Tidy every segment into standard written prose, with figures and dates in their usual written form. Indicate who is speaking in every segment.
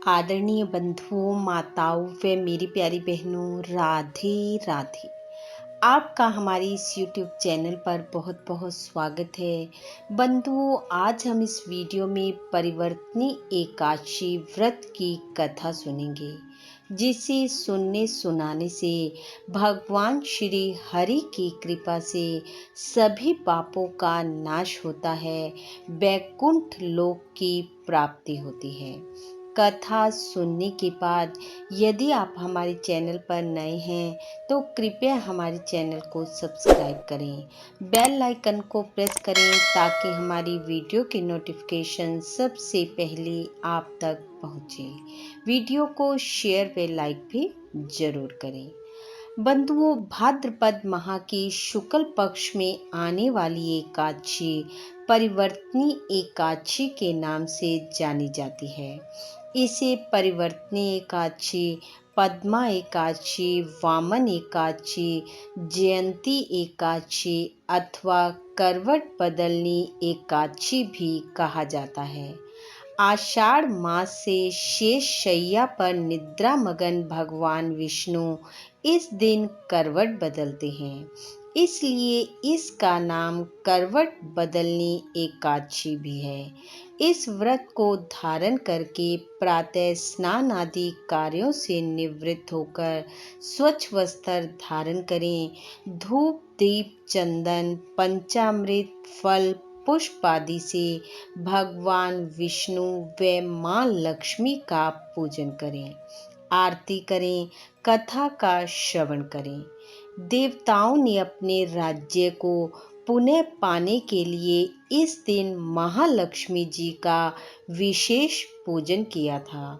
Speaker 1: आदरणीय बंधुओं, माताओं व मेरी प्यारी बहनों, राधे राधे। आपका हमारे इस YouTube चैनल पर बहुत बहुत स्वागत है। बंधुओं, आज हम इस वीडियो में परिवर्तनी एकादशी व्रत की कथा सुनेंगे, जिसे सुनने सुनाने से भगवान श्री हरि की कृपा से सभी पापों का नाश होता है, वैकुंठ लोक की प्राप्ति होती है। कथा सुनने के बाद यदि आप हमारे चैनल पर नए हैं तो कृपया हमारे चैनल को सब्सक्राइब करें, बेल आइकन को प्रेस करें ताकि हमारी वीडियो की नोटिफिकेशन सबसे पहले आप तक पहुंचे। वीडियो को शेयर व लाइक भी जरूर करें। बंधुओं, भाद्रपद माह की शुक्ल पक्ष में आने वाली एकादशी परिवर्तनी एकादशी के नाम से जानी जाती है। इसे परिवर्तनी एकादशी, पद्मा एकादशी, वामन एकादशी, जयंती एकादशी अथवा करवट बदलनी एकादशी भी कहा जाता है। आषाढ़ मास से शेष शैया पर निद्रा मगन भगवान विष्णु इस दिन करवट बदलते हैं, इसलिए इसका नाम करवट बदलनी एकादशी भी है। इस व्रत को धारण करके प्रातः स्नान आदि कार्यों से निवृत्त होकर स्वच्छ वस्त्र धारण करें। धूप, दीप, चंदन, पंचामृत, फल, पुष्प आदि से भगवान विष्णु व मां लक्ष्मी का पूजन करें, आरती करें, कथा का श्रवण करें। देवताओं ने अपने राज्य को पुनः पाने के लिए इस दिन महालक्ष्मी जी का विशेष पूजन किया था।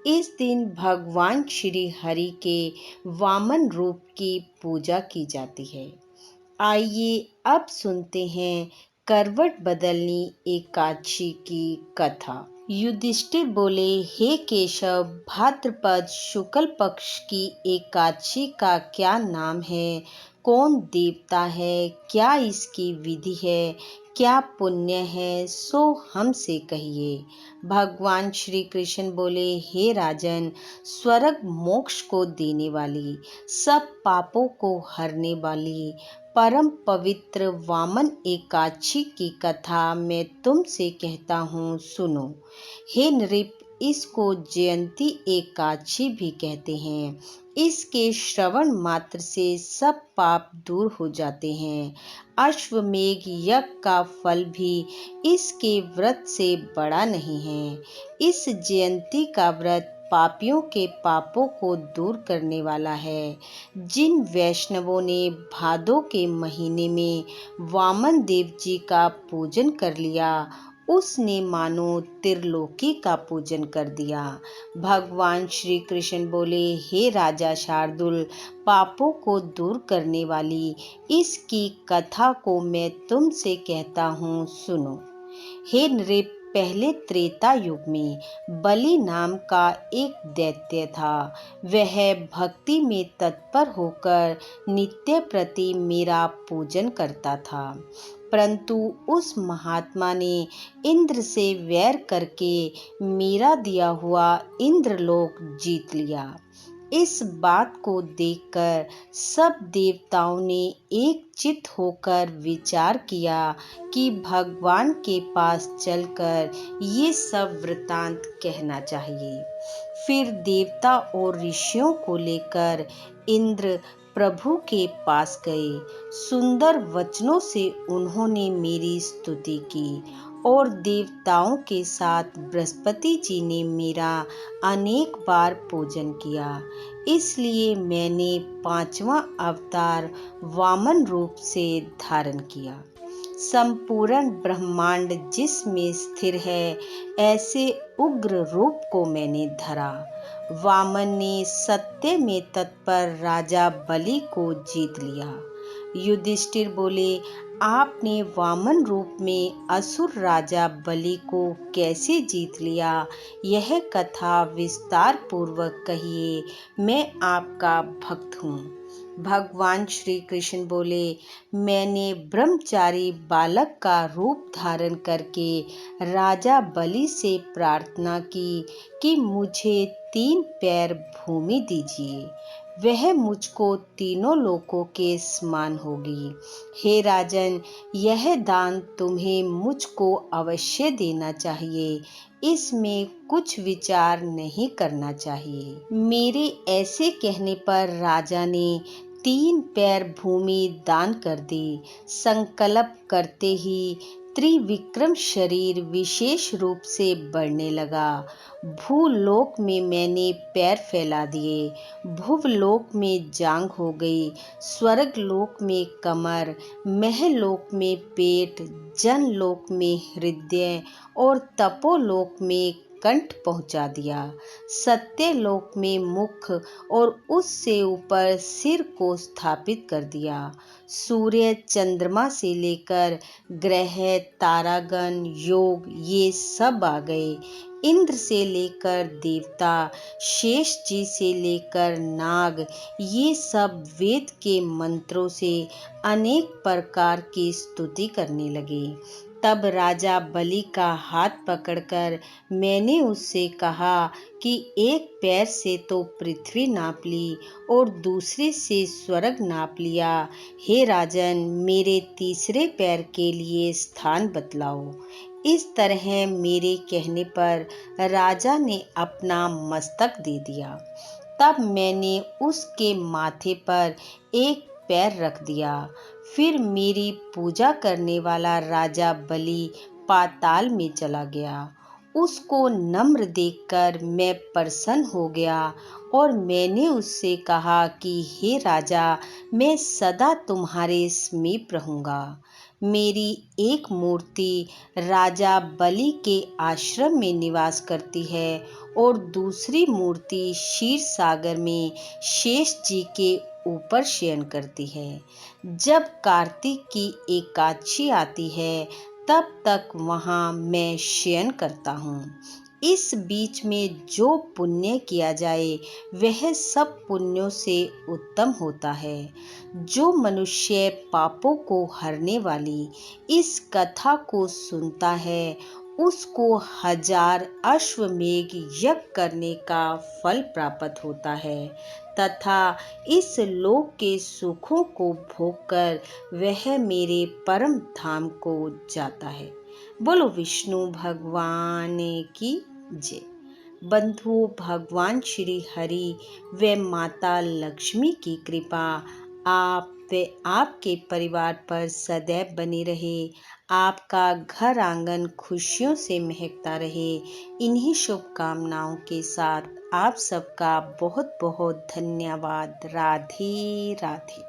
Speaker 1: इस दिन भगवान श्री हरि के वामन रूप की पूजा की जाती है। आइए अब सुनते हैं करवट बदलनी एकादशी की कथा। युधिष्ठिर बोले, हे केशव, भाद्रपद शुक्ल पक्ष की एकादशी का क्या नाम है? कौन देवता है? क्या इसकी विधि है? क्या पुण्य है? सो हमसे कहिए। भगवान श्री कृष्ण बोले, हे राजन, स्वर्ग मोक्ष को देने वाली, सब पापों को हरने वाली परम पवित्र वामन एकादशी की कथा मैं तुमसे कहता हूँ, सुनो। हे नृप, इसको जयंती एकादशी भी कहते हैं। इसके श्रवण मात्र से सब पाप दूर हो जाते हैं। अश्वमेघ यज्ञ का फल भी इसके व्रत से बड़ा नहीं है। इस जयंती का व्रत पापियों के पापों को दूर करने वाला है। जिन वैष्णवों ने भादों के महीने में वामन देव जी का पूजन कर लिया, उसने मानो त्रिलोकी का पूजन कर दिया। भगवान श्री कृष्ण बोले, हे राजा शार्दुल, पापों को दूर करने वाली इसकी कथा को मैं तुमसे कहता हूँ, सुनो। हे नृप, पहले त्रेता युग में बलि नाम का एक दैत्य था। वह भक्ति में तत्पर होकर नित्य प्रति मेरा पूजन करता था, परंतु उस महात्मा ने इंद्र से वैर करके मेरा दिया हुआ इंद्रलोक जीत लिया। इस बात को देखकर सब देवताओं ने एक चित्त होकर विचार किया कि भगवान के पास चलकर ये सब वृतांत कहना चाहिए। फिर देवता और ऋषियों को लेकर इंद्र प्रभु के पास गए। सुंदर वचनों से उन्होंने मेरी स्तुति की और देवताओं के साथ बृहस्पति जी ने मेरा अनेक बार पूजन किया। इसलिए मैंने पांचवा अवतार वामन रूप से धारण किया। संपूर्ण ब्रह्मांड जिसमें स्थिर है, ऐसे उग्र रूप को मैंने धरा। वामन ने सत्य में तत्पर राजा बलि को जीत लिया। युधिष्ठिर बोले, आपने वामन रूप में असुर राजा बलि को कैसे जीत लिया? यह कथा विस्तार पूर्वक कहिए, मैं आपका भक्त हूँ। भगवान श्री कृष्ण बोले, मैंने ब्रह्मचारी बालक का रूप धारण करके राजा बलि से प्रार्थना की कि मुझे 3 पैर भूमि दीजिए, वह मुझको तीनों लोकों के समान होगी। हे राजन, यह दान तुम्हें मुझको अवश्य देना चाहिए, इसमें कुछ विचार नहीं करना चाहिए। मेरे ऐसे कहने पर राजा ने 3 पैर भूमि दान कर दी। संकल्प करते ही त्रिविक्रम शरीर विशेष रूप से बढ़ने लगा। भूलोक में मैंने पैर फैला दिए, भुवलोक में जांघ हो गई, स्वर्गलोक में कमर, महलोक में पेट, जनलोक में हृदय और तपोलोक में कंठ पहुंचा दिया। सत्यलोक में मुख और उससे ऊपर सिर को स्थापित कर दिया। सूर्य चंद्रमा से लेकर ग्रह, तारागण, योग ये सब आ गए। इंद्र से लेकर देवता, शेष जी से लेकर नाग, ये सब वेद के मंत्रों से अनेक प्रकार की स्तुति करने लगे। तब राजा बलि का हाथ पकड़कर मैंने उससे कहा कि एक पैर से तो पृथ्वी नाप ली और दूसरे से स्वर्ग नाप लिया। हे राजन, मेरे तीसरे पैर के लिए स्थान बतलाओ। इस तरह मेरे कहने पर राजा ने अपना मस्तक दे दिया। तब मैंने उसके माथे पर एक पैर रख दिया। फिर मेरी पूजा करने वाला राजा बलि पाताल में चला गया। उसको नम्र देखकर मैं प्रसन्न हो गया और मैंने उससे कहा कि हे राजा, मैं सदा तुम्हारे समीप रहूंगा। मेरी एक मूर्ति राजा बलि के आश्रम में निवास करती है और दूसरी मूर्ति क्षीर सागर में शेष जी के ऊपर शयन करती है। जब कार्तिक की एकादशी आती है तब तक वहाँ मैं शयन करता हूँ। इस बीच में जो पुण्य किया जाए वह सब पुण्यों से उत्तम होता है। जो मनुष्य पापों को हरने वाली इस कथा को सुनता है उसको 1000 अश्वमेघ यज्ञ करने का फल प्राप्त होता है तथा इस लोक के सुखों को भोगकर वह मेरे परम धाम को जाता है। बोलो विष्णु भगवान की जय। बंधु, भगवान श्री हरि व माता लक्ष्मी की कृपा आप व आपके परिवार पर सदैव बनी रहे। आपका घर आंगन खुशियों से महकता रहे। इन्हीं शुभकामनाओं के साथ आप सबका बहुत बहुत धन्यवाद। राधे राधे।